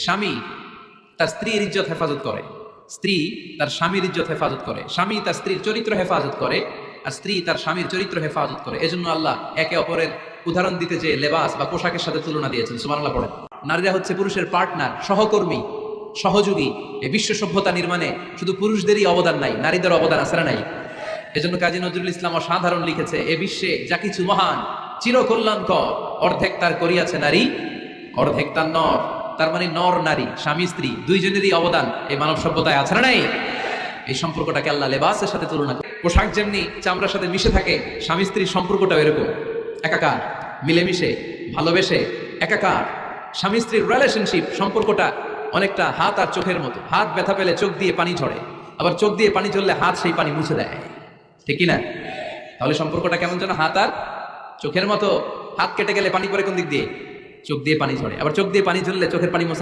স্বামী তার স্ত্রীর ইজ্জত হেফাজত করে, স্ত্রী তার স্বামীর ইজ্জত হেফাজত করে, স্বামী তার স্ত্রীর চরিত্র হেফাজত করে, আর স্ত্রী তার স্বামীর চরিত্র হেফাজত করে। এজন্য আল্লাহ একে অপরের উদাহরণ দিতে যে লেবাস বা পোশাকের সাথে তুলনা দিয়েছেন। সুবহানাল্লাহ পড়েন। নারীরা হচ্ছে পুরুষের পার্টনার, সহকর্মী, সহযোগী। এই বিশ্ব সভ্যতা নির্মাণে শুধু পুরুষদেরই অবদান নাই, নারীদের অবদান আছে না নাই? এজন্য কাজী নজরুল ইসলাম অসাধারণ লিখেছে, এ বিশ্বে যা কিছু মহান চিরকল্যাণকর, অর্ধেক তার করিয়াছে নারী, অর্ধেক তার নর। তার মানে নর নারী, স্বামী স্ত্রী দুইজনেরই অবদান এই মানব সভ্যতায় আছে না নাই? এই সম্পর্কটাকে আল্লাহ লেবাসের সাথে তুলনা করে। পোশাক যেমনি চামড়ার সাথে মিশে থাকে, স্বামী স্ত্রীর সম্পর্কটাও এরকম একাকার, মিলেমিশে ভালোবেসে একাকার। স্বামী স্ত্রীর রিলেশনশিপ সম্পর্কটা অনেকটা হাত আর চোখের মতো। হাত ব্যথা পেলে চোখ দিয়ে পানি ঝরে, আবার চোখ দিয়ে পানি ঝরলে হাত সেই পানি মুছে দেয়, ঠিক কি না? তাহলে সম্পর্কটা কেমন যেন হাত আর চোখের মতো। হাত কেটে গেলে পানি পড়ে কোন দিক দিয়ে? চোখ দিয়ে পানি ঝরে। আবার চোখ দিয়ে পানি ঝরলে চোখের পানি মোছার